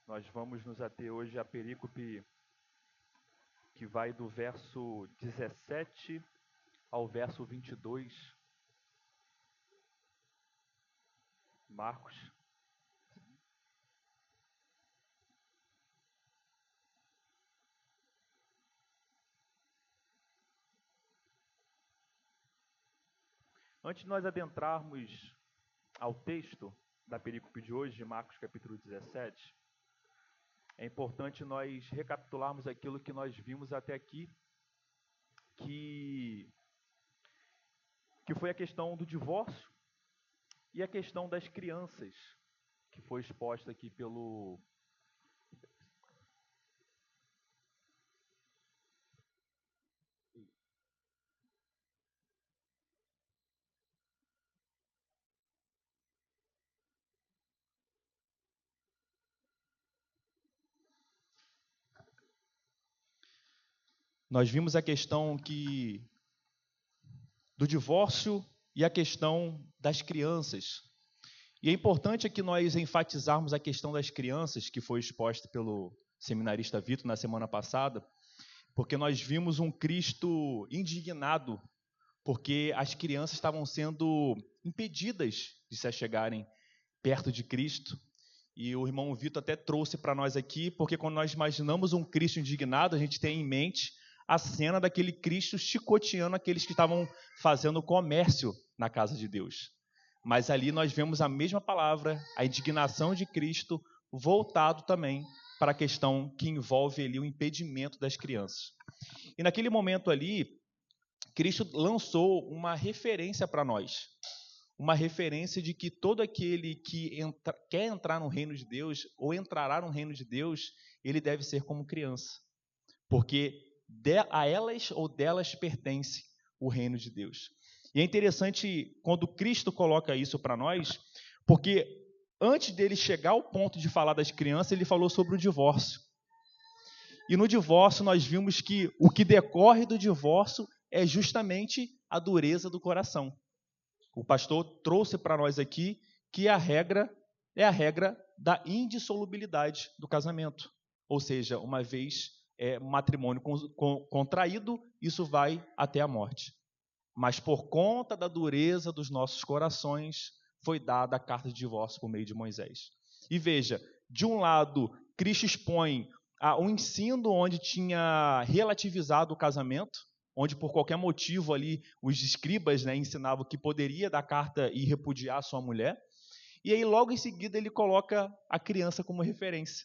Nós vamos nos ater hoje à perícope que vai do verso 17 ao verso 22, Marcos. Antes de nós adentrarmos ao texto da perícope de hoje, de Marcos capítulo 17, é importante nós recapitularmos aquilo que nós vimos até aqui, que foi a questão do divórcio e a questão das crianças, que foi exposta aqui pelo... Nós vimos a questão do divórcio e a questão das crianças. E é importante que nós enfatizarmos a questão das crianças, que foi exposta pelo seminarista Vitor na semana passada, porque nós vimos um Cristo indignado, porque as crianças estavam sendo impedidas de se achegarem perto de Cristo. E o irmão Vitor até trouxe para nós aqui, porque quando nós imaginamos um Cristo indignado, a gente tem em mente a cena daquele Cristo chicoteando aqueles que estavam fazendo comércio na casa de Deus. Mas ali nós vemos a mesma palavra, a indignação de Cristo, voltado também para a questão que envolve ali o impedimento das crianças. E naquele momento ali, Cristo lançou uma referência para nós, uma referência de que todo aquele que quer entrar no reino de Deus, ou entrará no reino de Deus, ele deve ser como criança, porque a elas ou delas pertence o reino de Deus. E é interessante quando Cristo coloca isso para nós, porque antes dele chegar ao ponto de falar das crianças, ele falou sobre o divórcio. E no divórcio nós vimos que o que decorre do divórcio é justamente a dureza do coração. O pastor trouxe para nós aqui que a regra é a regra da indissolubilidade do casamento. Ou seja, uma vez matrimônio contraído, isso vai até a morte. Mas por conta da dureza dos nossos corações, foi dada a carta de divórcio por meio de Moisés. E veja, de um lado, Cristo expõe um ensino onde tinha relativizado o casamento, onde por qualquer motivo ali os escribas ensinavam que poderia dar carta e repudiar a sua mulher. E aí logo em seguida ele coloca a criança como referência.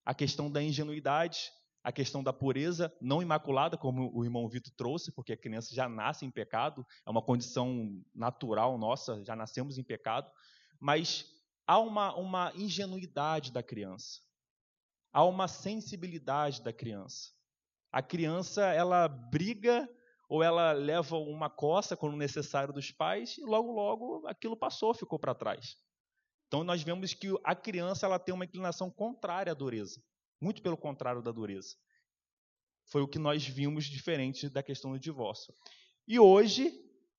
A questão da ingenuidade, a questão da pureza não imaculada, como o irmão Vitor trouxe, porque a criança já nasce em pecado, é uma condição natural nossa, já nascemos em pecado, mas há uma ingenuidade da criança, há uma sensibilidade da criança. A criança, ela briga ou ela leva uma coça quando necessário dos pais e logo aquilo passou, ficou para trás. Então nós vemos que a criança ela tem uma inclinação contrária à dureza, muito pelo contrário da dureza. Foi o que nós vimos diferente da questão do divórcio. E hoje,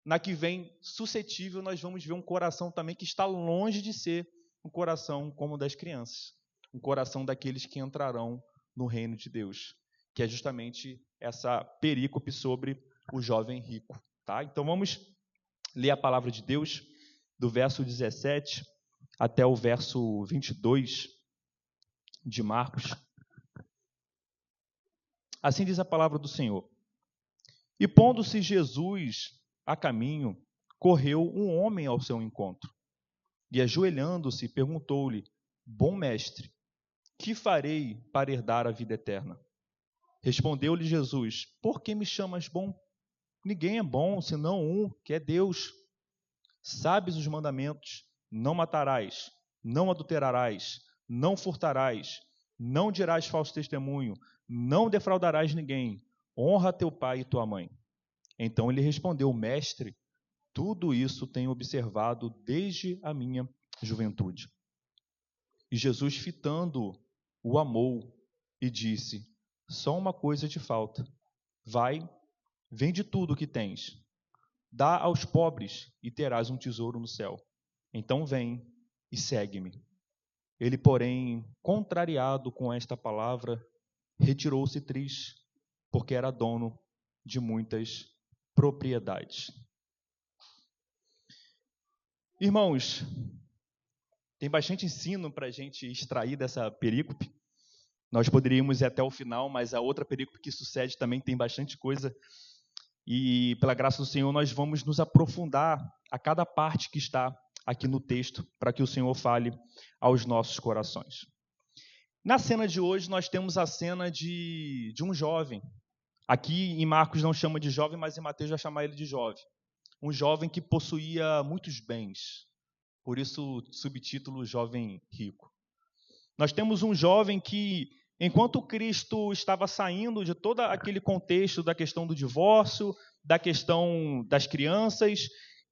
na que vem suscetível, nós vamos ver um coração também que está longe de ser um coração como o das crianças, um coração daqueles que entrarão no reino de Deus, que é justamente essa perícope sobre o jovem rico. Tá? Então vamos ler a palavra de Deus do verso 17 até o verso 22 de Marcos. Assim diz a palavra do Senhor. E pondo-se Jesus a caminho, correu um homem ao seu encontro. E ajoelhando-se, perguntou-lhe: Bom mestre, que farei para herdar a vida eterna? Respondeu-lhe Jesus: Por que me chamas bom? Ninguém é bom, senão um, que é Deus. Sabes os mandamentos: não matarás, não adulterarás, não furtarás, não dirás falso testemunho, não defraudarás ninguém, honra teu pai e tua mãe. Então ele respondeu: Mestre, tudo isso tenho observado desde a minha juventude. E Jesus, fitando-o, o amou e disse: Só uma coisa te falta. Vai, vende tudo o que tens, dá aos pobres e terás um tesouro no céu. Então vem e segue-me. Ele, porém, contrariado com esta palavra, retirou-se triste, porque era dono de muitas propriedades. Irmãos, tem bastante ensino para a gente extrair dessa perícope. Nós poderíamos ir até o final, mas a outra perícope que sucede também tem bastante coisa. E, pela graça do Senhor, nós vamos nos aprofundar a cada parte que está aqui no texto, para que o Senhor fale aos nossos corações. Na cena de hoje, nós temos a cena de um jovem. Aqui em Marcos não chama de jovem, mas em Mateus vai chamar ele de jovem. Um jovem que possuía muitos bens. Por isso, subtítulo Jovem Rico. Nós temos um jovem que, enquanto Cristo estava saindo de todo aquele contexto da questão do divórcio, da questão das crianças,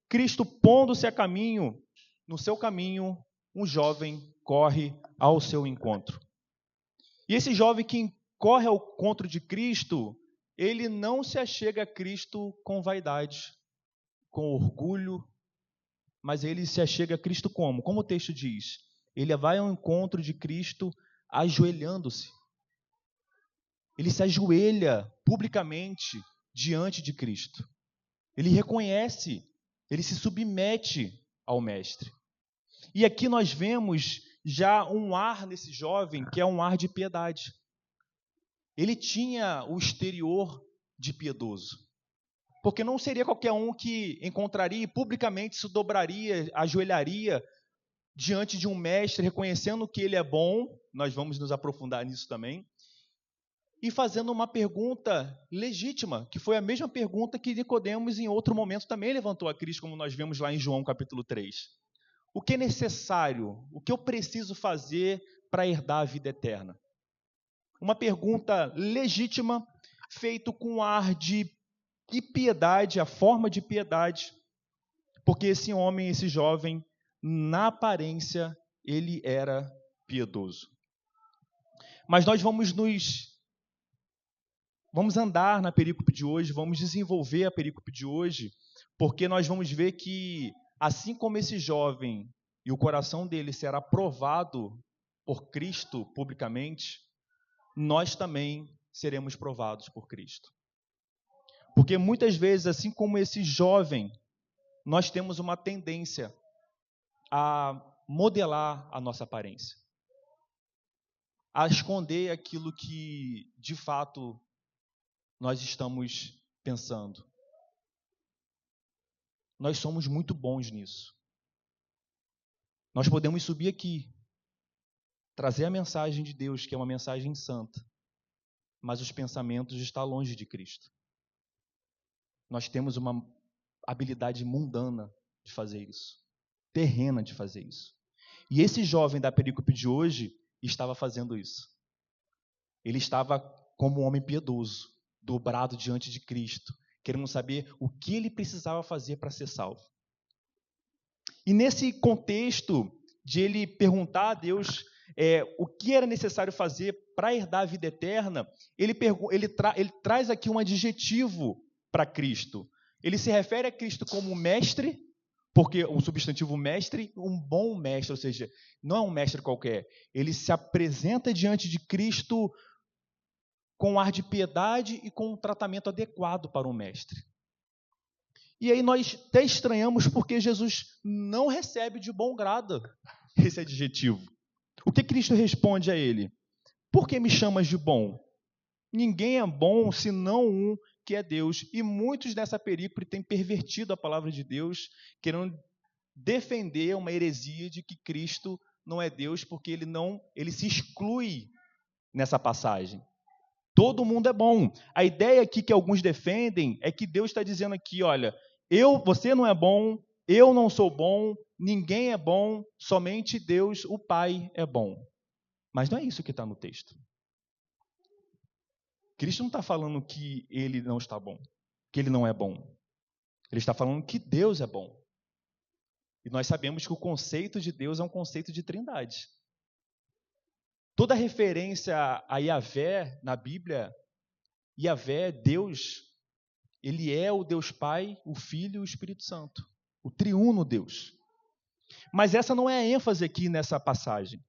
Cristo pondo-se a caminho, no seu caminho, um jovem corre ao seu encontro. E esse jovem que corre ao encontro de Cristo, ele não se achega a Cristo com vaidade, com orgulho, mas ele se achega a Cristo como? Como o texto diz, ele vai ao encontro de Cristo ajoelhando-se. Ele se ajoelha publicamente diante de Cristo. Ele reconhece, ele se submete ao Mestre. E aqui nós vemos já um ar nesse jovem, que é um ar de piedade. Ele tinha o exterior de piedoso. Porque não seria qualquer um que encontraria e publicamente se dobraria, ajoelharia diante de um mestre, reconhecendo que ele é bom, nós vamos nos aprofundar nisso também, e fazendo uma pergunta legítima, que foi a mesma pergunta que Nicodemos em outro momento também levantou a Cristo, como nós vemos lá em João capítulo 3. O que é necessário? O que eu preciso fazer para herdar a vida eterna? Uma pergunta legítima, feita com ar de piedade, a forma de piedade, porque esse homem, esse jovem, na aparência, ele era piedoso. Mas nós vamos andar na perícope de hoje, vamos desenvolver a perícope de hoje, porque nós vamos ver que, assim como esse jovem, e o coração dele será provado por Cristo publicamente, nós também seremos provados por Cristo. Porque muitas vezes, assim como esse jovem, nós temos uma tendência a modelar a nossa aparência, a esconder aquilo que, de fato, nós estamos pensando. Nós somos muito bons nisso. Nós podemos subir aqui, trazer a mensagem de Deus, que é uma mensagem santa, mas os pensamentos estão longe de Cristo. Nós temos uma habilidade mundana de fazer isso, terrena de fazer isso. E esse jovem da perícope de hoje estava fazendo isso. Ele estava como um homem piedoso, dobrado diante de Cristo, querendo saber o que ele precisava fazer para ser salvo. E nesse contexto de ele perguntar a Deus o que era necessário fazer para herdar a vida eterna, ele traz aqui um adjetivo para Cristo. Ele se refere a Cristo como mestre, porque o substantivo mestre, um bom mestre, ou seja, não é um mestre qualquer. Ele se apresenta diante de Cristo com um ar de piedade e com um tratamento adequado para um mestre. E aí nós até estranhamos porque Jesus não recebe de bom grado esse adjetivo. O que Cristo responde a ele? Por que me chamas de bom? Ninguém é bom senão um que é Deus. E muitos nessa perícope têm pervertido a palavra de Deus, querendo defender uma heresia de que Cristo não é Deus, porque ele se exclui nessa passagem. Todo mundo é bom. A ideia aqui que alguns defendem é que Deus está dizendo aqui, olha, você não é bom, eu não sou bom, ninguém é bom, somente Deus, o Pai, é bom. Mas não é isso que está no texto. Cristo não está falando que ele não está bom, que ele não é bom. Ele está falando que Deus é bom. E nós sabemos que o conceito de Deus é um conceito de trindade. Toda referência a Yahvé na Bíblia, Yahvé, Deus, ele é o Deus Pai, o Filho e o Espírito Santo. O triuno Deus. Mas essa não é a ênfase aqui nessa passagem.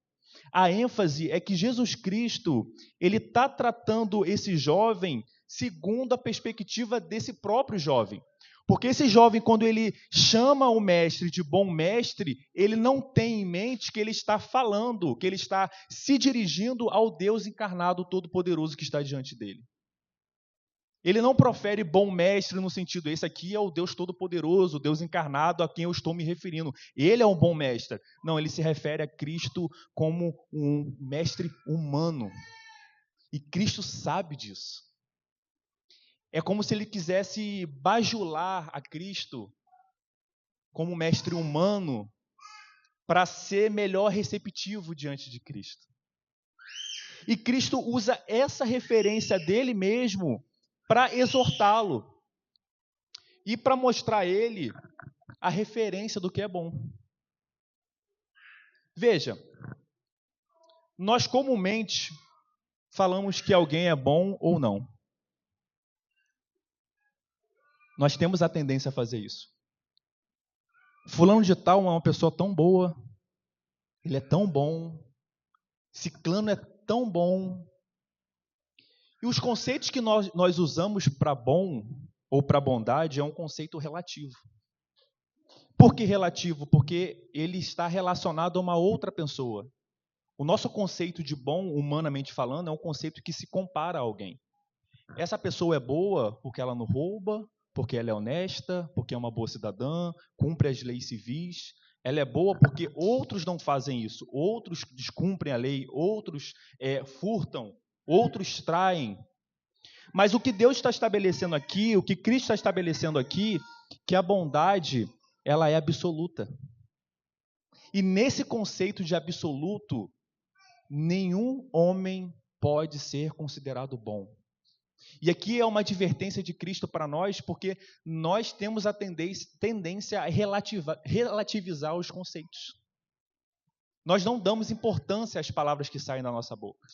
A ênfase é que Jesus Cristo, ele está tratando esse jovem segundo a perspectiva desse próprio jovem. Porque esse jovem, quando ele chama o mestre de bom mestre, ele não tem em mente que ele está falando, que ele está se dirigindo ao Deus encarnado todo-poderoso que está diante dele. Ele não profere bom mestre no sentido, esse aqui é o Deus todo-poderoso, o Deus encarnado a quem eu estou me referindo. Ele é um bom mestre. Não, ele se refere a Cristo como um mestre humano. E Cristo sabe disso. É como se ele quisesse bajular a Cristo como mestre humano para ser melhor receptivo diante de Cristo. E Cristo usa essa referência dele mesmo para exortá-lo e para mostrar a ele a referência do que é bom. Veja, nós comumente falamos que alguém é bom ou não. Nós temos a tendência a fazer isso. Fulano de tal é uma pessoa tão boa, ele é tão bom, ciclano é tão bom. E os conceitos que nós usamos para bom ou para bondade é um conceito relativo. Por que relativo? Porque ele está relacionado a uma outra pessoa. O nosso conceito de bom, humanamente falando, é um conceito que se compara a alguém. Essa pessoa é boa porque ela não rouba, porque ela é honesta, porque é uma boa cidadã, cumpre as leis civis. Ela é boa porque outros não fazem isso, outros descumprem a lei, outros furtam, outros traem. Mas o que Deus está estabelecendo aqui, o que Cristo está estabelecendo aqui, que a bondade, ela é absoluta. E nesse conceito de absoluto, nenhum homem pode ser considerado bom. E aqui é uma advertência de Cristo para nós, porque nós temos a tendência a relativizar os conceitos. Nós não damos importância às palavras que saem da nossa boca.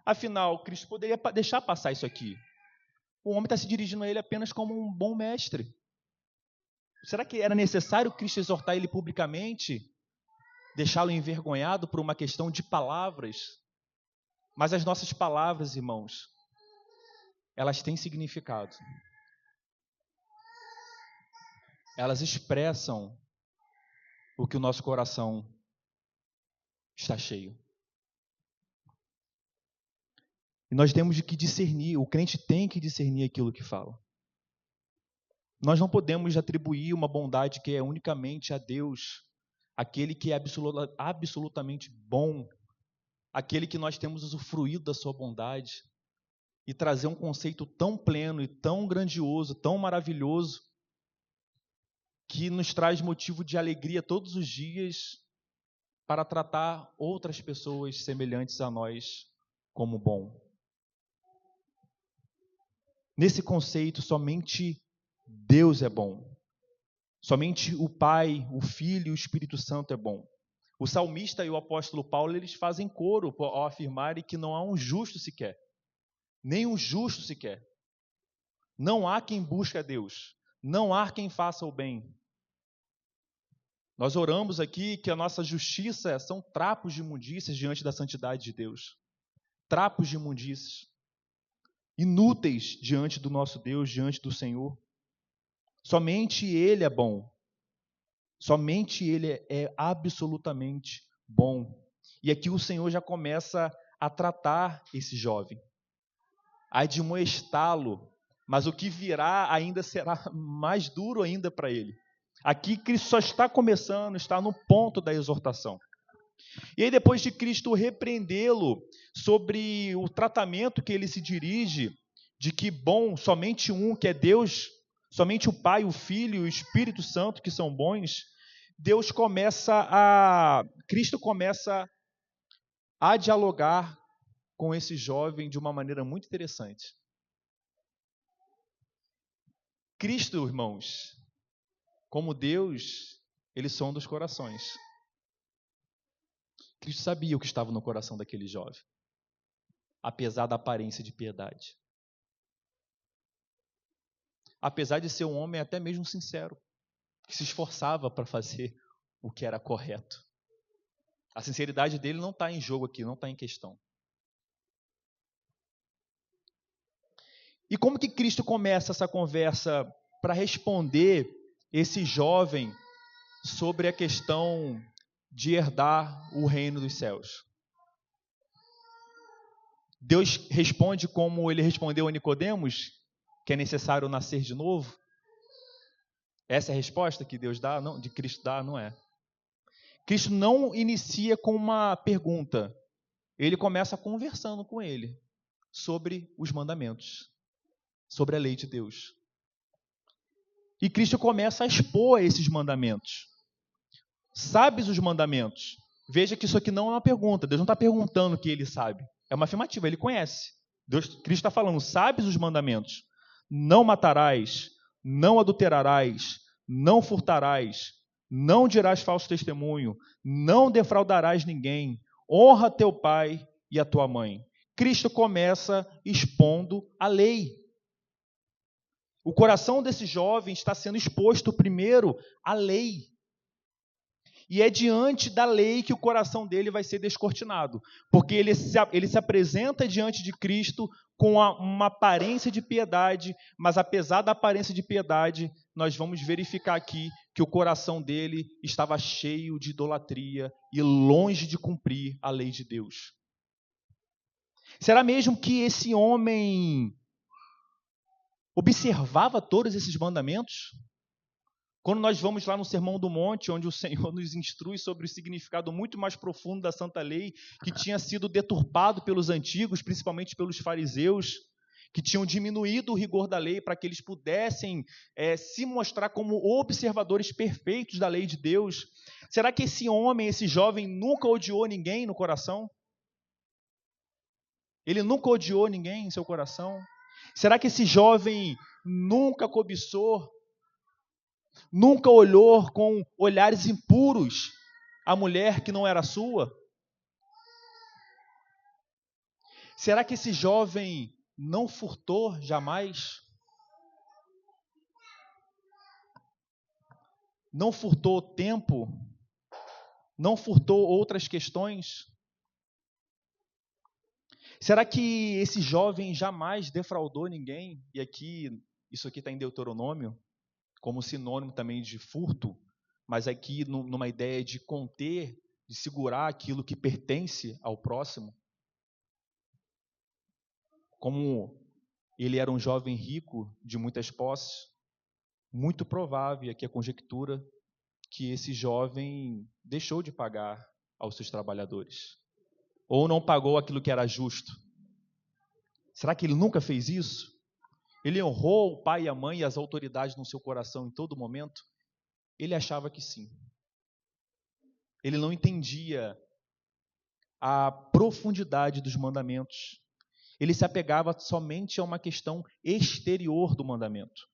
Afinal, Cristo poderia deixar passar isso aqui. O homem está se dirigindo a ele apenas como um bom mestre. Será que era necessário Cristo exortar ele publicamente? Deixá-lo envergonhado por uma questão de palavras? Mas as nossas palavras, irmãos, elas têm significado. Elas expressam o que o nosso coração está cheio. E nós temos que discernir, o crente tem que discernir aquilo que fala. Nós não podemos atribuir uma bondade que é unicamente a Deus, aquele que é absolutamente bom, aquele que nós temos usufruído da sua bondade, e trazer um conceito tão pleno e tão grandioso, tão maravilhoso, que nos traz motivo de alegria todos os dias para tratar outras pessoas semelhantes a nós como bom. Nesse conceito, somente Deus é bom. Somente o Pai, o Filho e o Espírito Santo é bom. O salmista e o apóstolo Paulo, eles fazem coro ao afirmarem que não há um justo sequer. Nem um justo sequer. Não há quem busque a Deus. Não há quem faça o bem. Nós oramos aqui que a nossa justiça são trapos de imundícias diante da santidade de Deus. Trapos de imundícias. Inúteis diante do nosso Deus, diante do Senhor. Somente Ele é bom. Somente Ele é absolutamente bom. E aqui o Senhor já começa a tratar esse jovem, a admoestá-lo, mas o que virá ainda será mais duro ainda para ele. Aqui Cristo só está começando, está no ponto da exortação. E aí depois de Cristo repreendê-lo sobre o tratamento que ele se dirige, de que bom, somente um, que é Deus, somente o Pai, o Filho e o Espírito Santo que são bons, Cristo começa a dialogar com esse jovem de uma maneira muito interessante. Cristo, irmãos, como Deus, ele sonda os corações. Cristo sabia o que estava no coração daquele jovem, apesar da aparência de piedade. Apesar de ser um homem até mesmo sincero, que se esforçava para fazer o que era correto. A sinceridade dele não está em jogo aqui, não está em questão. E como que Cristo começa essa conversa para responder esse jovem sobre a questão de herdar o reino dos céus? Deus responde como ele respondeu a Nicodemos, que é necessário nascer de novo? Essa é a resposta que Deus dá? Não, de Cristo dá? Não é. Cristo não inicia com uma pergunta. Ele começa conversando com ele sobre os mandamentos, sobre a lei de Deus. E Cristo começa a expor esses mandamentos. Sabes os mandamentos? Veja que isso aqui não é uma pergunta. Deus não está perguntando o que ele sabe. É uma afirmativa, ele conhece. Cristo está falando, sabes os mandamentos? Não matarás, não adulterarás, não furtarás, não dirás falso testemunho, não defraudarás ninguém, honra teu pai e a tua mãe. Cristo começa expondo a lei. O coração desse jovem está sendo exposto primeiro à lei. E é diante da lei que o coração dele vai ser descortinado. Porque ele se apresenta diante de Cristo com uma aparência de piedade, mas apesar da aparência de piedade, nós vamos verificar aqui que o coração dele estava cheio de idolatria e longe de cumprir a lei de Deus. Será mesmo que esse homem observava todos esses mandamentos? Quando nós vamos lá no Sermão do Monte, onde o Senhor nos instrui sobre o significado muito mais profundo da Santa Lei, que tinha sido deturpado pelos antigos, principalmente pelos fariseus, que tinham diminuído o rigor da lei para que eles pudessem se mostrar como observadores perfeitos da lei de Deus. Será que esse homem, esse jovem, nunca odiou ninguém no coração? Ele nunca odiou ninguém em seu coração? Será que esse jovem nunca cobiçou, nunca olhou com olhares impuros a mulher que não era sua? Será que esse jovem não furtou jamais? Não furtou tempo? Não furtou outras questões? Será que esse jovem jamais defraudou ninguém? E aqui, isso aqui está em Deuteronômio, como sinônimo também de furto, mas aqui numa ideia de conter, de segurar aquilo que pertence ao próximo. Como ele era um jovem rico de muitas posses, muito provável, aqui a conjectura, que esse jovem deixou de pagar aos seus trabalhadores, ou não pagou aquilo que era justo. Será que ele nunca fez isso? Ele honrou o pai e a mãe e as autoridades no seu coração em todo momento? Ele achava que sim. Ele não entendia a profundidade dos mandamentos. Ele se apegava somente a uma questão exterior do mandamento.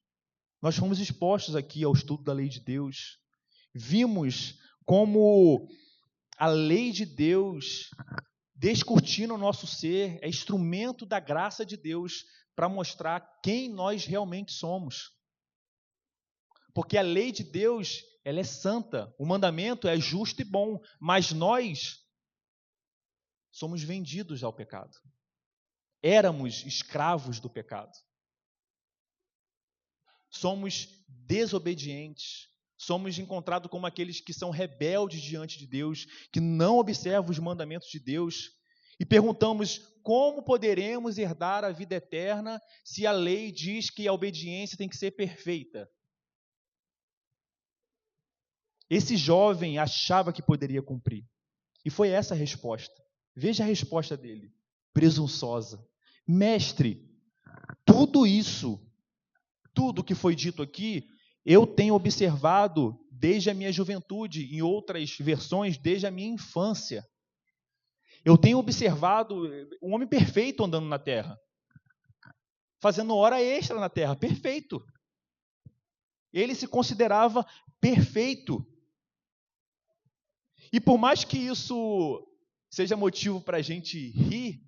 Nós fomos expostos aqui ao estudo da lei de Deus. Vimos como a lei de Deus descortina o nosso ser, é instrumento da graça de Deus para mostrar quem nós realmente somos. Porque a lei de Deus, ela é santa, o mandamento é justo e bom, mas nós somos vendidos ao pecado. Éramos escravos do pecado. Somos desobedientes. Somos encontrados como aqueles que são rebeldes diante de Deus, que não observam os mandamentos de Deus. E perguntamos, como poderemos herdar a vida eterna se a lei diz que a obediência tem que ser perfeita? Esse jovem achava que poderia cumprir. E foi essa a resposta. Veja a resposta dele, presunçosa. Mestre, tudo isso, tudo que foi dito aqui, eu tenho observado desde a minha juventude, em outras versões, desde a minha infância. Eu tenho observado um homem perfeito andando na terra, fazendo hora extra na terra, perfeito. Ele se considerava perfeito. E por mais que isso seja motivo para a gente rir,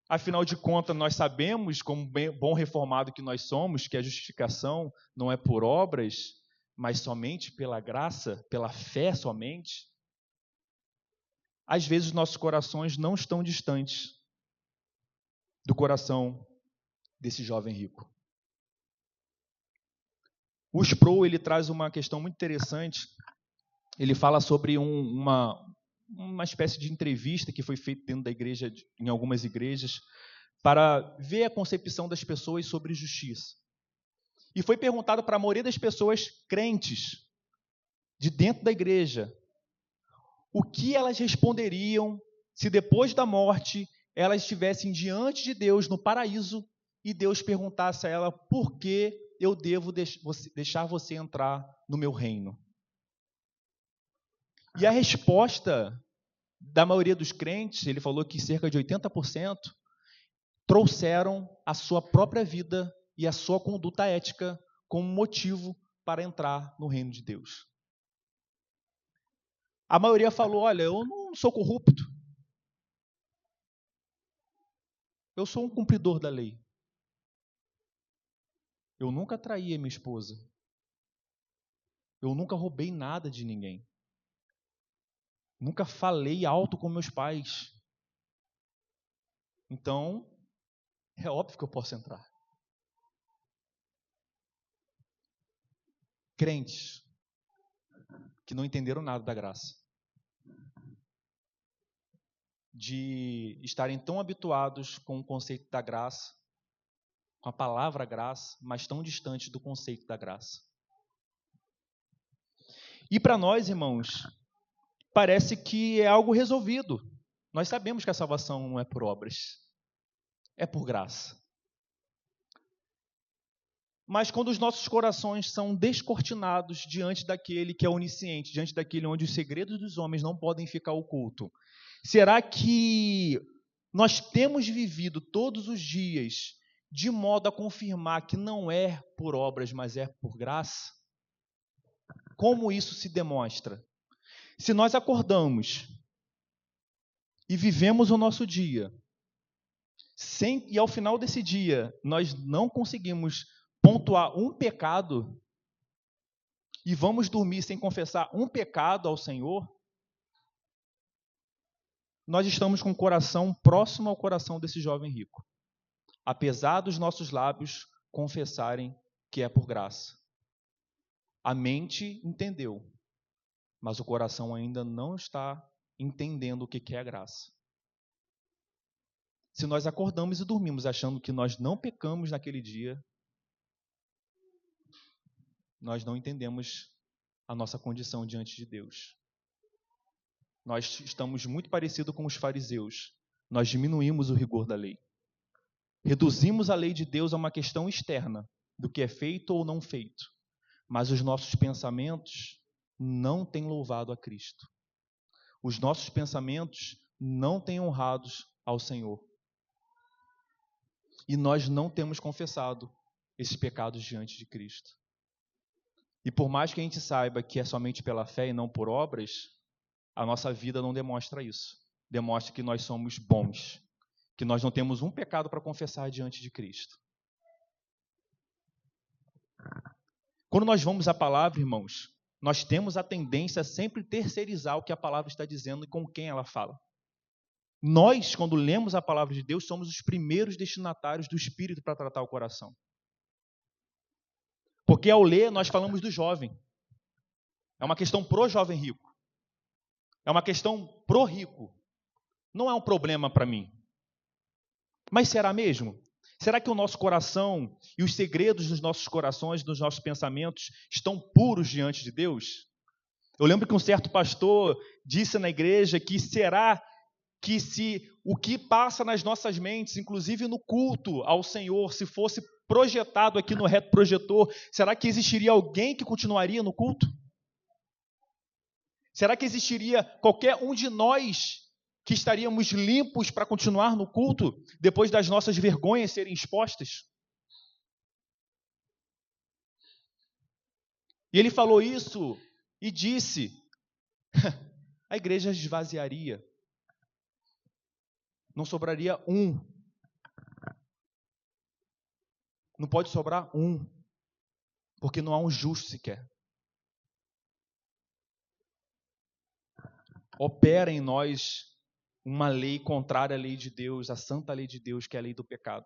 afinal de contas, nós sabemos, como bom reformado que nós somos, que a justificação não é por obras, mas somente pela graça, pela fé somente. às vezes nossos corações não estão distantes do coração desse jovem rico. O Sproul, ele traz uma questão muito interessante. Ele fala sobre uma espécie de entrevista que foi feita dentro da igreja, em algumas igrejas, para ver a concepção das pessoas sobre justiça. E foi perguntado para a maioria das pessoas crentes, de dentro da igreja, o que elas responderiam se depois da morte elas estivessem diante de Deus no paraíso e Deus perguntasse a ela: por que eu devo deixar você entrar no meu reino? E a resposta da maioria dos crentes, ele falou que cerca de 80%, trouxeram a sua própria vida e a sua conduta ética como motivo para entrar no reino de Deus. A maioria falou: olha, eu não sou corrupto. Eu sou um cumpridor da lei. Eu nunca traí a minha esposa. Eu nunca roubei nada de ninguém. Nunca falei alto com meus pais. Então, é óbvio que eu posso entrar. Crentes que não entenderam nada da graça, de estarem tão habituados com o conceito da graça, com a palavra graça, mas tão distantes do conceito da graça. E para nós, irmãos, parece que é algo resolvido. Nós sabemos que a salvação não é por obras, é por graça. Mas quando os nossos corações são descortinados diante daquele que é onisciente, diante daquele onde os segredos dos homens não podem ficar ocultos, será que nós temos vivido todos os dias de modo a confirmar que não é por obras, mas é por graça? Como isso se demonstra? Se nós acordamos e vivemos o nosso dia, e ao final desse dia nós não conseguimos pontuar um pecado e vamos dormir sem confessar um pecado ao Senhor, nós estamos com o coração próximo ao coração desse jovem rico, apesar dos nossos lábios confessarem que é por graça. A mente entendeu, mas o coração ainda não está entendendo o que é a graça. Se nós acordamos e dormimos achando que nós não pecamos naquele dia, nós não entendemos a nossa condição diante de Deus. Nós estamos muito parecidos com os fariseus. Nós diminuímos o rigor da lei. Reduzimos a lei de Deus a uma questão externa, do que é feito ou não feito. Mas os nossos pensamentos não têm louvado a Cristo. Os nossos pensamentos não têm honrado ao Senhor. E nós não temos confessado esses pecados diante de Cristo. E por mais que a gente saiba que é somente pela fé e não por obras, a nossa vida não demonstra isso. Demonstra que nós somos bons, que nós não temos um pecado para confessar diante de Cristo. Quando nós vamos à palavra, irmãos, nós temos a tendência a sempre terceirizar o que a palavra está dizendo e com quem ela fala. Nós, quando lemos a palavra de Deus, somos os primeiros destinatários do Espírito para tratar o coração. Porque ao ler, nós falamos do jovem. É uma questão pro jovem rico. É uma questão pro rico. Não é um problema para mim. Mas será mesmo? Será que o nosso coração e os segredos dos nossos corações, dos nossos pensamentos, estão puros diante de Deus? Eu lembro que um certo pastor disse na igreja que será que se o que passa nas nossas mentes, inclusive no culto ao Senhor, se fosse projetado aqui no retroprojetor, será que existiria alguém que continuaria no culto? Será que existiria qualquer um de nós que estaríamos limpos para continuar no culto depois das nossas vergonhas serem expostas? E ele falou isso e disse: a igreja esvaziaria. Não sobraria um. Não pode sobrar um, porque não há um justo sequer. opera em nós uma lei contrária à lei de Deus, a santa lei de Deus, que é a lei do pecado.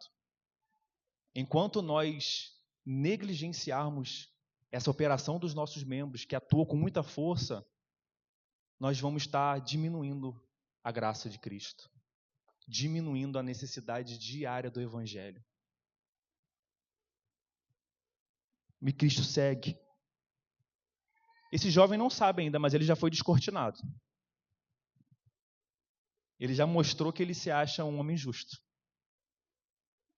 Enquanto nós negligenciarmos essa operação dos nossos membros, que atua com muita força, nós vamos estar diminuindo a graça de Cristo, diminuindo a necessidade diária do Evangelho. E Cristo segue. Esse jovem não sabe ainda, mas ele já foi descortinado. Ele já mostrou que ele se acha um homem justo,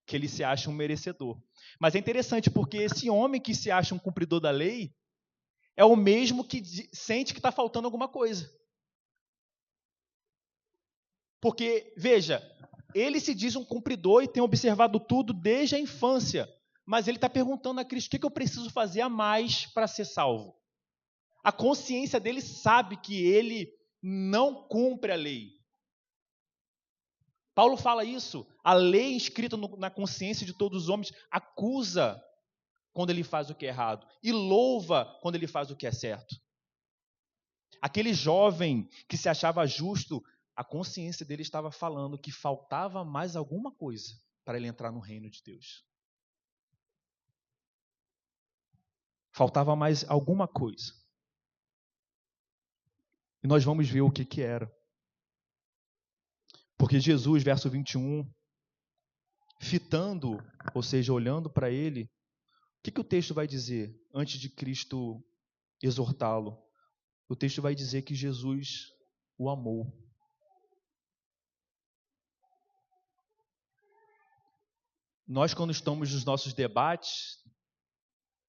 que ele se acha um merecedor. Mas é interessante porque esse homem que se acha um cumpridor da lei é o mesmo que sente que está faltando alguma coisa. Porque, veja, ele se diz um cumpridor e tem observado tudo desde a infância, mas ele está perguntando a Cristo, o que eu preciso fazer a mais para ser salvo? A consciência dele sabe que ele não cumpre a lei. Paulo fala isso, a lei inscrita na consciência de todos os homens acusa quando ele faz o que é errado e louva quando ele faz o que é certo. Aquele jovem que se achava justo, a consciência dele estava falando que faltava mais alguma coisa para ele entrar no reino de Deus. Faltava mais alguma coisa. E nós vamos ver o que era. Porque Jesus, verso 21, fitando, ou seja, olhando para ele, o que o texto vai dizer antes de Cristo exortá-lo? O texto vai dizer que Jesus o amou. Nós, quando estamos nos nossos debates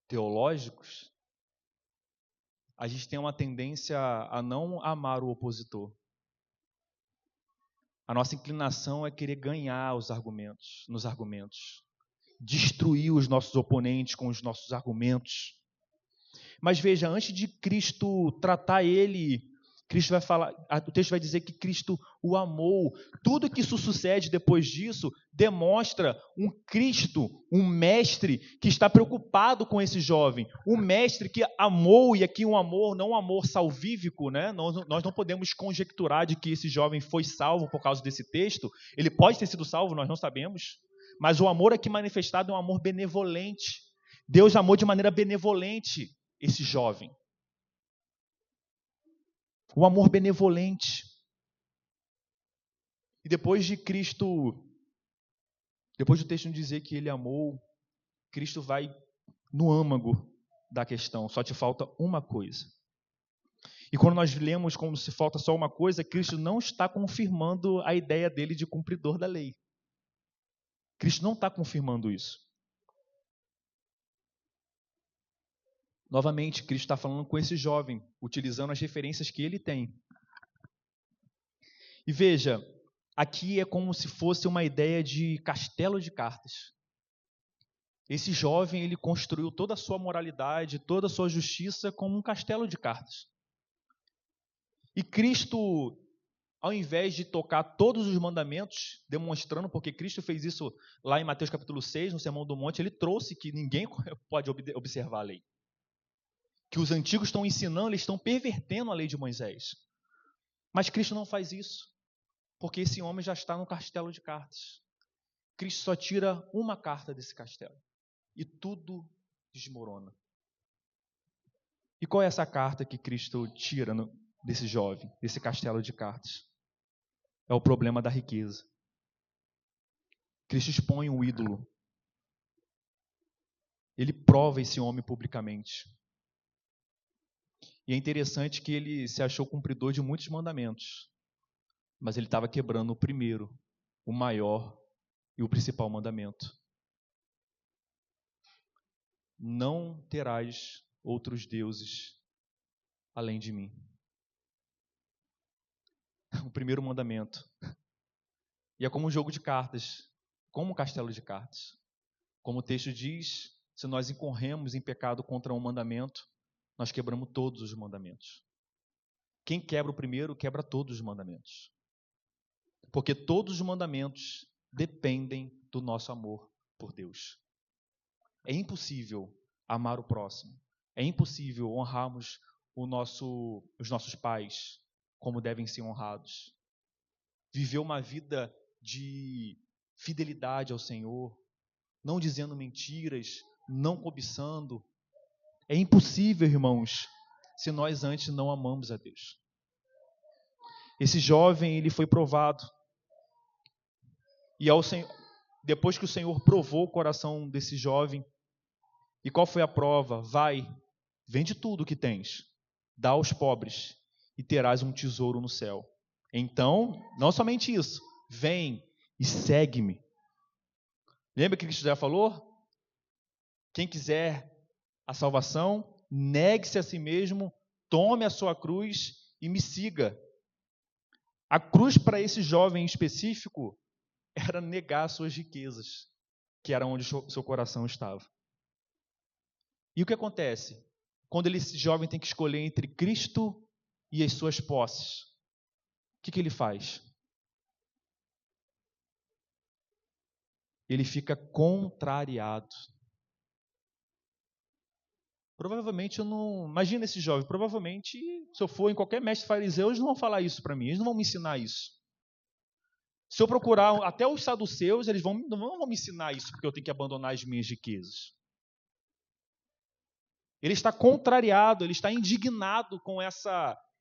teológicos, a gente tem uma tendência a não amar o opositor. A nossa inclinação é querer ganhar nos argumentos, destruir os nossos oponentes com os nossos argumentos. Mas veja, antes de Cristo tratar ele, Cristo vai falar, o texto vai dizer que Cristo o amou. Tudo que isso sucede depois disso demonstra um Cristo, um mestre que está preocupado com esse jovem, um mestre que amou, e aqui um amor, não um amor salvífico, né? Nós não podemos conjecturar de que esse jovem foi salvo por causa desse texto. Ele pode ter sido salvo, nós não sabemos, mas o amor aqui manifestado é um amor benevolente. Deus amou de maneira benevolente esse jovem. O amor benevolente. E depois de Cristo, depois do texto dizer que ele amou, Cristo vai no âmago da questão. Só te falta uma coisa. E quando nós lemos como se falta só uma coisa, Cristo não está confirmando a ideia dele de cumpridor da lei. Cristo não está confirmando isso. Novamente, Cristo está falando com esse jovem, utilizando as referências que ele tem. E veja, aqui é como se fosse uma ideia de castelo de cartas. Esse jovem, ele construiu toda a sua moralidade, toda a sua justiça como um castelo de cartas. E Cristo, ao invés de tocar todos os mandamentos, demonstrando, porque Cristo fez isso lá em Mateus capítulo 6, no Sermão do Monte, ele trouxe que ninguém pode observar a lei. Que os antigos estão ensinando, eles estão pervertendo a lei de Moisés. Mas Cristo não faz isso, porque esse homem já está no castelo de cartas. Cristo só tira uma carta desse castelo e tudo desmorona. E qual é essa carta que Cristo tira desse jovem, desse castelo de cartas? É o problema da riqueza. Cristo expõe um ídolo. Ele prova esse homem publicamente. E é interessante que ele se achou cumpridor de muitos mandamentos, mas ele estava quebrando o primeiro, o maior e o principal mandamento. Não terás outros deuses além de mim. O primeiro mandamento. E é como um jogo de cartas, como um castelo de cartas. Como o texto diz, se nós incorremos em pecado contra um mandamento, nós quebramos todos os mandamentos. Quem quebra o primeiro, quebra todos os mandamentos. Porque todos os mandamentos dependem do nosso amor por Deus. É impossível amar o próximo. É impossível honrarmos os nossos pais, como devem ser honrados. Viveu uma vida de fidelidade ao Senhor, não dizendo mentiras, não cobiçando. É impossível, irmãos, se nós antes não amamos a Deus. Esse jovem, ele foi provado. E depois que o Senhor provou o coração desse jovem, e qual foi a prova? Vai, vende tudo o que tens, dá aos pobres, e terás um tesouro no céu. Então, não somente isso, vem e segue-me. Lembra que Cristo já falou? Quem quiser a salvação, negue-se a si mesmo, tome a sua cruz e me siga. A cruz para esse jovem em específico era negar suas riquezas, que era onde seu coração estava. E o que acontece? Quando esse jovem tem que escolher entre Cristo e as suas posses, o que ele faz? Ele fica contrariado. Provavelmente eu não... Imagina esse jovem, provavelmente, se eu for em qualquer mestre fariseu, eles não vão falar isso para mim, eles não vão me ensinar isso. Se eu procurar até os saduceus, eles não vão me ensinar isso, porque eu tenho que abandonar as minhas riquezas. Ele está contrariado, ele está indignado com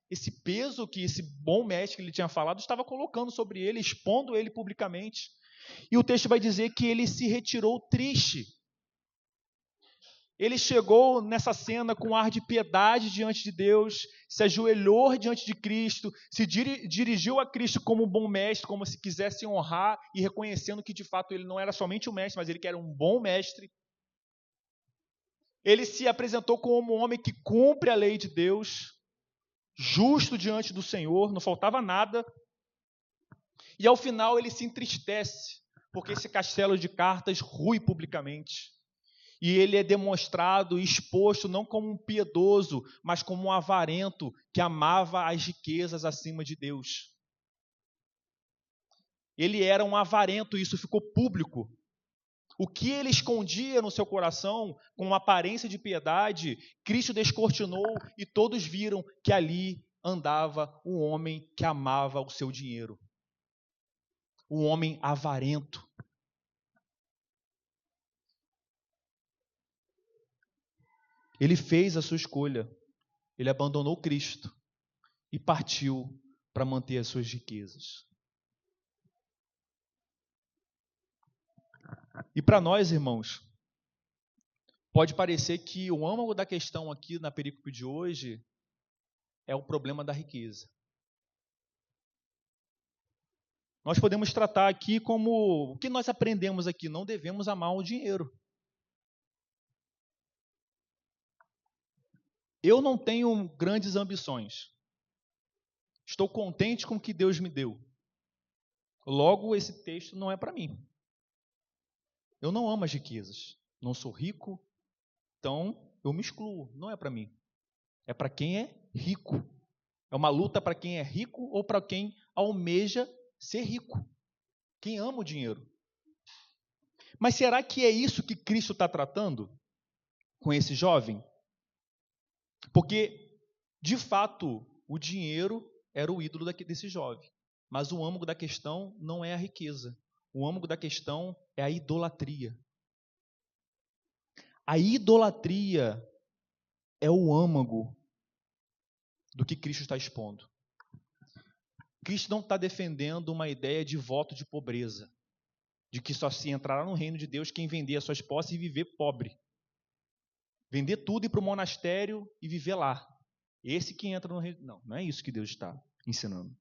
esse peso que esse bom mestre que ele tinha falado estava colocando sobre ele, expondo ele publicamente. E o texto vai dizer que ele se retirou triste. Ele chegou nessa cena com um ar de piedade diante de Deus, se ajoelhou diante de Cristo, se dirigiu a Cristo como um bom mestre, como se quisesse honrar e reconhecendo que de fato ele não era somente um mestre, mas ele que era um bom mestre. Ele se apresentou como um homem que cumpre a lei de Deus, justo diante do Senhor, não faltava nada. E ao final ele se entristece, porque esse castelo de cartas rui publicamente. E ele é demonstrado e exposto não como um piedoso, mas como um avarento que amava as riquezas acima de Deus. Ele era um avarento, e isso ficou público. O que ele escondia no seu coração, com uma aparência de piedade, Cristo descortinou e todos viram que ali andava um homem que amava o seu dinheiro. Um homem avarento. Ele fez a sua escolha. Ele abandonou Cristo e partiu para manter as suas riquezas. E para nós, irmãos, pode parecer que o âmago da questão aqui na perícope de hoje é o problema da riqueza. Nós podemos tratar aqui como o que nós aprendemos aqui, não devemos amar o dinheiro. Eu não tenho grandes ambições. Estou contente com o que Deus me deu. Logo, esse texto não é para mim. Eu não amo as riquezas. Não sou rico, então eu me excluo. Não é para mim. É para quem é rico. É uma luta para quem é rico ou para quem almeja ser rico. Quem ama o dinheiro. Mas será que é isso que Cristo está tratando com esse jovem? Porque, de fato, o dinheiro era o ídolo desse jovem. Mas o âmago da questão não é a riqueza. O âmago da questão é a idolatria. A idolatria é o âmago do que Cristo está expondo. Cristo não está defendendo uma ideia de voto de pobreza, de que só se entrará no reino de Deus quem vender as suas posses e viver pobre. Vender tudo e ir para o monastério e viver lá. Esse que entra no reino. Não é isso que Deus está ensinando.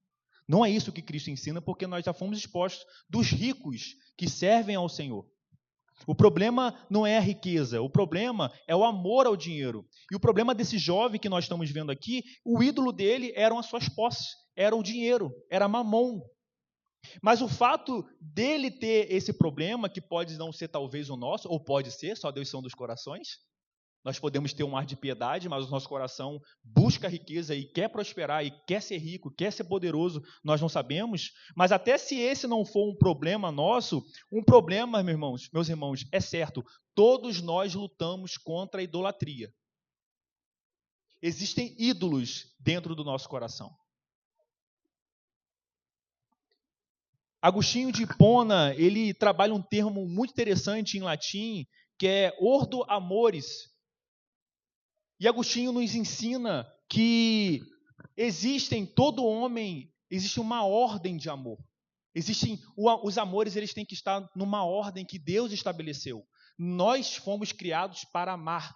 Não é isso que Cristo ensina, porque nós já fomos expostos dos ricos que servem ao Senhor. O problema não é a riqueza, o problema é o amor ao dinheiro. E o problema desse jovem que nós estamos vendo aqui, o ídolo dele eram as suas posses, era o dinheiro, era mamon. Mas o fato dele ter esse problema, que pode não ser talvez o nosso, ou pode ser, só Deus são dos corações. Nós podemos ter um ar de piedade, mas o nosso coração busca a riqueza e quer prosperar, e quer ser rico, quer ser poderoso, nós não sabemos. Mas até se esse não for um problema nosso, um problema, meus irmãos, é certo, todos nós lutamos contra a idolatria. Existem ídolos dentro do nosso coração. Agostinho de Hipona, ele trabalha um termo muito interessante em latim, que é ordo amoris. E Agostinho nos ensina que todo homem, existe uma ordem de amor. Os amores, eles têm que estar numa ordem que Deus estabeleceu. Nós fomos criados para amar,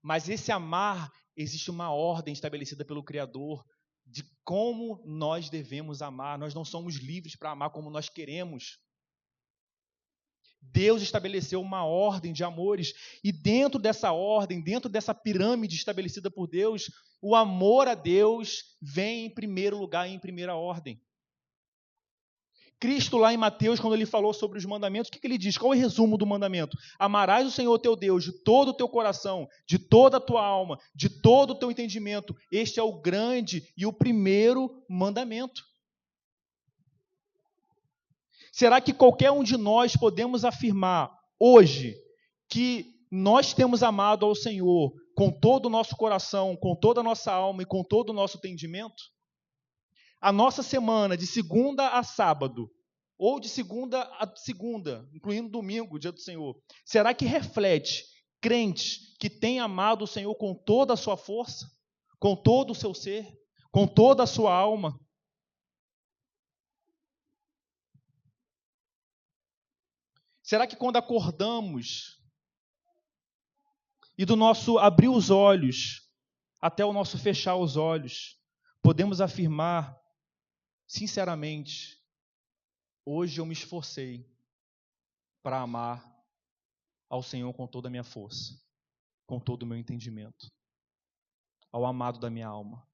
mas esse amar, existe uma ordem estabelecida pelo Criador de como nós devemos amar. Nós não somos livres para amar como nós queremos. Deus estabeleceu uma ordem de amores, e dentro dessa ordem, dentro dessa pirâmide estabelecida por Deus, o amor a Deus vem em primeiro lugar, em primeira ordem. Cristo, lá em Mateus, quando ele falou sobre os mandamentos, o que ele diz? Qual é o resumo do mandamento? Amarás o Senhor teu Deus de todo o teu coração, de toda a tua alma, de todo o teu entendimento. Este é o grande e o primeiro mandamento. Será que qualquer um de nós podemos afirmar hoje que nós temos amado ao Senhor com todo o nosso coração, com toda a nossa alma e com todo o nosso entendimento? A nossa semana, de segunda a sábado, ou de segunda a segunda, incluindo domingo, dia do Senhor, será que reflete crentes que têm amado o Senhor com toda a sua força, com todo o seu ser, com toda a sua alma? Será que quando acordamos e do nosso abrir os olhos até o nosso fechar os olhos, podemos afirmar, sinceramente, hoje eu me esforcei para amar ao Senhor com toda a minha força, com todo o meu entendimento, ao amado da minha alma?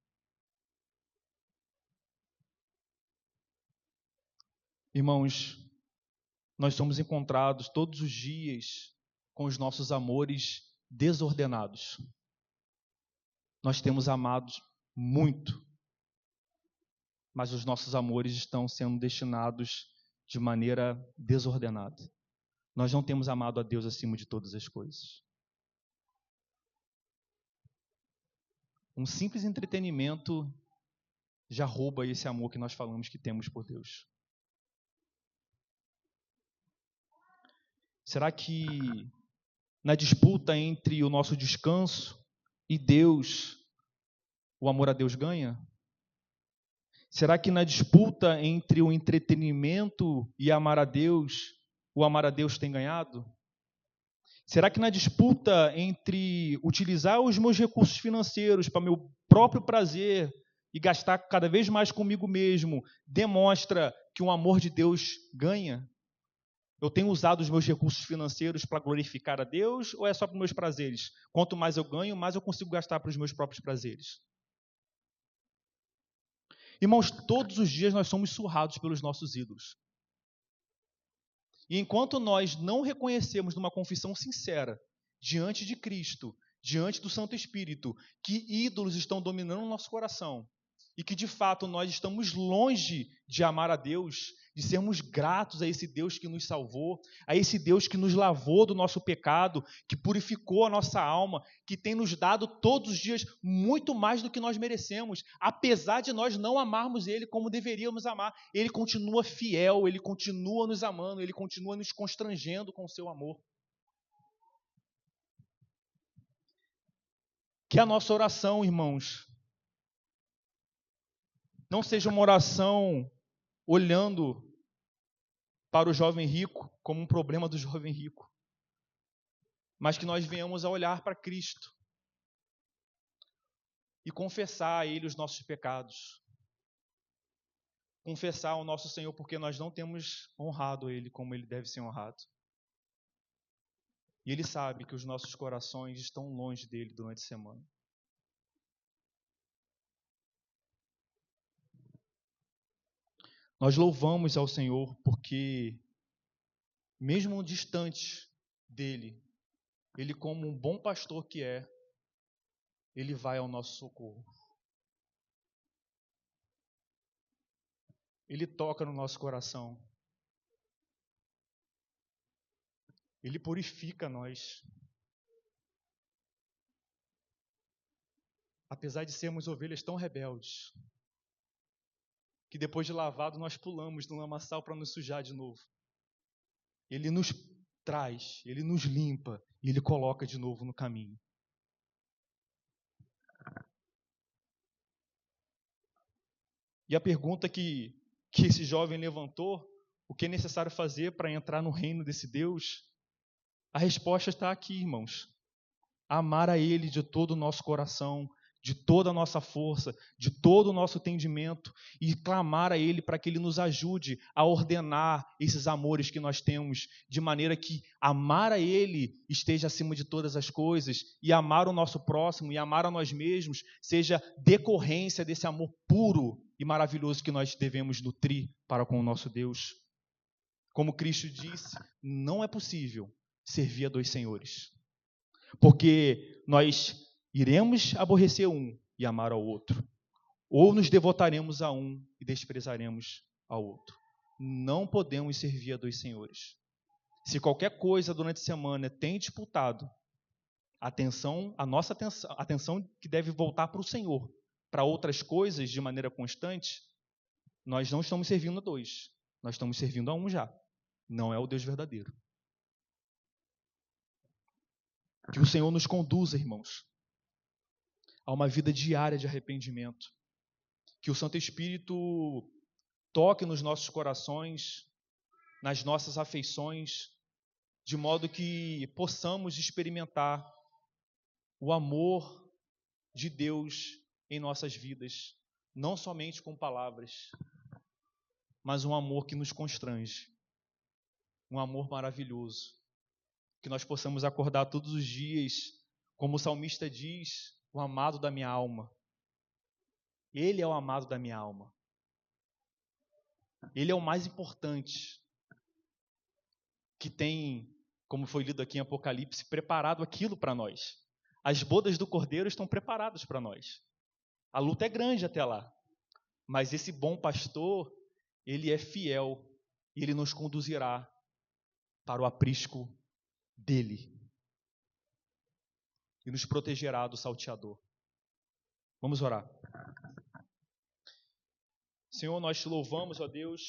Irmãos, nós somos encontrados todos os dias com os nossos amores desordenados. Nós temos amado muito, mas os nossos amores estão sendo destinados de maneira desordenada. Nós não temos amado a Deus acima de todas as coisas. Um simples entretenimento já rouba esse amor que nós falamos que temos por Deus. Será que na disputa entre o nosso descanso e Deus, o amor a Deus ganha? Será que na disputa entre o entretenimento e amar a Deus, o amar a Deus tem ganhado? Será que na disputa entre utilizar os meus recursos financeiros para meu próprio prazer e gastar cada vez mais comigo mesmo, demonstra que o amor de Deus ganha? Eu tenho usado os meus recursos financeiros para glorificar a Deus ou é só para os meus prazeres? Quanto mais eu ganho, mais eu consigo gastar para os meus próprios prazeres. Irmãos, todos os dias nós somos surrados pelos nossos ídolos. E enquanto nós não reconhecemos numa confissão sincera, diante de Cristo, diante do Santo Espírito, que ídolos estão dominando o nosso coração, e que de fato nós estamos longe de amar a Deus, de sermos gratos a esse Deus que nos salvou, a esse Deus que nos lavou do nosso pecado, que purificou a nossa alma, que tem nos dado todos os dias muito mais do que nós merecemos, apesar de nós não amarmos Ele como deveríamos amar. Ele continua fiel, Ele continua nos amando, Ele continua nos constrangendo com o seu amor. Que a nossa oração, irmãos, não seja uma oração olhando para o jovem rico como um problema do jovem rico, mas que nós venhamos a olhar para Cristo e confessar a Ele os nossos pecados, confessar ao nosso Senhor porque nós não temos honrado Ele como Ele deve ser honrado. E Ele sabe que os nossos corações estão longe dEle durante a semana. Nós louvamos ao Senhor porque, mesmo distante dEle, Ele, como um bom pastor que é, Ele vai ao nosso socorro. Ele toca no nosso coração. Ele purifica nós. Apesar de sermos ovelhas tão rebeldes, que depois de lavado nós pulamos no lamaçal para nos sujar de novo. Ele nos traz, Ele nos limpa e Ele coloca de novo no caminho. E a pergunta que esse jovem levantou, o que é necessário fazer para entrar no reino desse Deus? A resposta está aqui, irmãos. Amar a Ele de todo o nosso coração, de toda a nossa força, de todo o nosso entendimento e clamar a Ele para que Ele nos ajude a ordenar esses amores que nós temos, de maneira que amar a Ele esteja acima de todas as coisas e amar o nosso próximo e amar a nós mesmos seja decorrência desse amor puro e maravilhoso que nós devemos nutrir para com o nosso Deus. Como Cristo disse, não é possível servir a dois senhores, porque nós iremos aborrecer um e amar ao outro, ou nos devotaremos a um e desprezaremos ao outro. Não podemos servir a dois senhores. Se qualquer coisa durante a semana tem disputado a nossa atenção que deve voltar para o Senhor, para outras coisas de maneira constante, nós não estamos servindo a dois, nós estamos servindo a um já. Não é o Deus verdadeiro. Que o Senhor nos conduza, irmãos, a uma vida diária de arrependimento. Que o Santo Espírito toque nos nossos corações, nas nossas afeições, de modo que possamos experimentar o amor de Deus em nossas vidas, não somente com palavras, mas um amor que nos constrange, um amor maravilhoso. Que nós possamos acordar todos os dias, como o salmista diz, o amado da minha alma. Ele é o amado da minha alma. Ele é o mais importante, que tem, como foi lido aqui em Apocalipse, preparado aquilo para nós. As bodas do Cordeiro estão preparadas para nós. A luta é grande até lá, mas esse bom pastor, ele é fiel e ele nos conduzirá para o aprisco dele e nos protegerá do salteador. Vamos orar. Senhor, nós te louvamos, ó Deus,